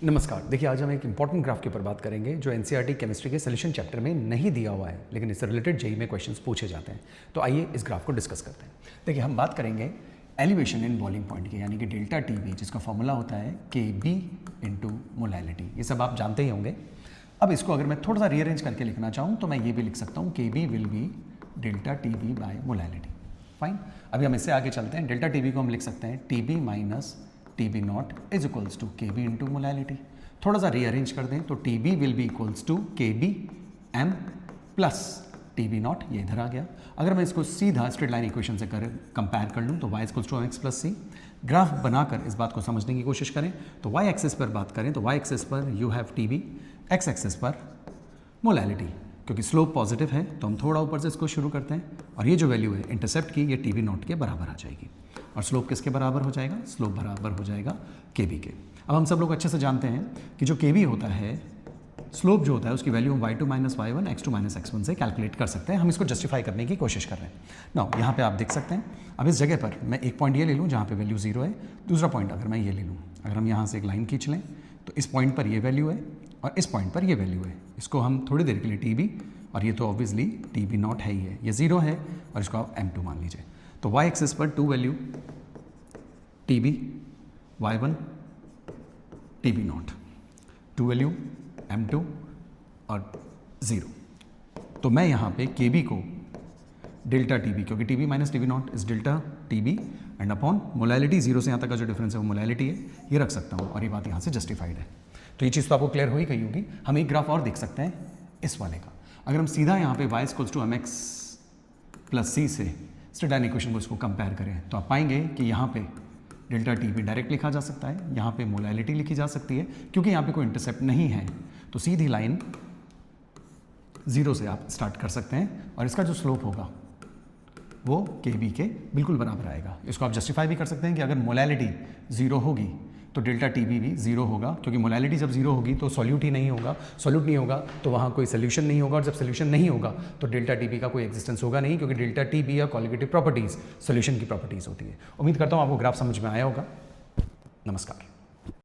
नमस्कार। देखिए, आज हम एक इंपॉर्टेंट ग्राफ के ऊपर बात करेंगे जो एनसीईआरटी केमिस्ट्री के सॉल्यूशन चैप्टर में नहीं दिया हुआ है, लेकिन इससे रिलेटेड जेईई में क्वेश्चंस पूछे जाते हैं। तो आइए इस ग्राफ को डिस्कस करते हैं। देखिए, हम बात करेंगे एलिवेशन इन बॉइलिंग पॉइंट की, यानी कि डेल्टा टीबी, जिसका फॉर्मूला होता है केबी इंटू मोलैलिटी। ये सब आप जानते ही होंगे। अब इसको अगर मैं थोड़ा सा रीअरेंज करके लिखना चाहूँ तो मैं ये भी लिख सकता हूँ, Kb will be delta Tb by molality. Fine. अभी हम इससे आगे चलते हैं। डेल्टा टीबी को हम लिख सकते हैं TB minus TB nought is equals to KB into molality. थोड़ा सा रीअरेंज कर दें तो TB will be equals to KB M plus TB nought, ये इधर आ गया। अगर मैं इसको सीधा स्ट्रेट लाइन इक्वेशन से कंपेयर कर लूँ तो y equals to X plus C. Graph बनाकर इस बात को समझने की कोशिश करें तो y एक्सिस पर बात करें तो y एक्सिस पर you have TB, x axis पर मोलैलिटी। क्योंकि स्लोप पॉजिटिव है तो हम थोड़ा ऊपर से इसको शुरू करते हैं और ये जो वैल्यू है इंटरसेप्ट की, ये टीबी नॉट के बराबर आ जाएगी। और स्लोप किसके बराबर हो जाएगा? स्लोप बराबर हो जाएगा केबी के। अब हम सब लोग अच्छे से जानते हैं कि जो केबी होता है, स्लोप जो होता है उसकी वैल्यू हम y2 minus y1 x2 minus x1 से कैलकुलेट कर सकते हैं। हम इसको जस्टिफाई करने की कोशिश कर रहे हैं। नाउ यहाँ पे आप देख सकते हैं, अब इस जगह पर मैं एक पॉइंट ये ले लूँ जहाँ पे वैल्यू 0 है, दूसरा पॉइंट अगर मैं ये ले लूँ, अगर हम यहाँ से एक लाइन खींच लें तो इस पॉइंट पर ये वैल्यू है और इस पॉइंट पर ये वैल्यू है। इसको हम थोड़ी देर के लिए टीबी, और ये तो ऑब्वियसली टीबी नॉट है ही है, ये 0 है और इसको आप m2 मान लीजिए। तो y एक्सिस पर 2 value TB, y1 TB naught, 2 value m2 और 0। तो मैं यहाँ पे kb को डेल्टा टीबी, क्योंकि TB minus TB nought is delta TB and upon molality, 0 से यहाँ तक का जो डिफरेंस है वो मोलैलिटी है, ये रख सकता हूँ और ये बात यहाँ से जस्टिफाइड है। तो ये चीज़ तो आपको क्लियर हो ही गई होगी। हम एक ग्राफ और देख सकते हैं इस वाले का। अगर हम सीधा यहाँ पे y equals to mx plus C से स्ट्रेट लाइन इक्वेशन को इसको कंपेयर करें तो आप पाएंगे कि यहाँ पे डेल्टा टीबी डायरेक्ट लिखा जा सकता है, यहाँ पे मोलैलिटी लिखी जा सकती है। क्योंकि यहाँ पे कोई इंटरसेप्ट नहीं है तो सीधी लाइन 0 से आप स्टार्ट कर सकते हैं और इसका जो स्लोप होगा वो केबी के बिल्कुल बराबर आएगा। इसको आप जस्टिफाई भी कर सकते हैं कि अगर मोलैलिटी 0 होगी तो डेल्टा टीबी भी 0 होगा, क्योंकि मोलैलिटी जब 0 होगी तो सॉल्यूट ही नहीं होगा, सॉल्यूट नहीं होगा तो वहाँ कोई सोल्यूशन नहीं होगा, और जब सोल्यूशन नहीं होगा तो डेल्टा टीबी का कोई एग्जिस्टेंस होगा नहीं, क्योंकि डेल्टा टीबी या क्वालिटेटिव प्रॉपर्टीज़ सोल्यूशन की प्रॉपर्टीज़ होती है। उम्मीद करता हूँ आपको ग्राफ समझ में आया होगा। नमस्कार।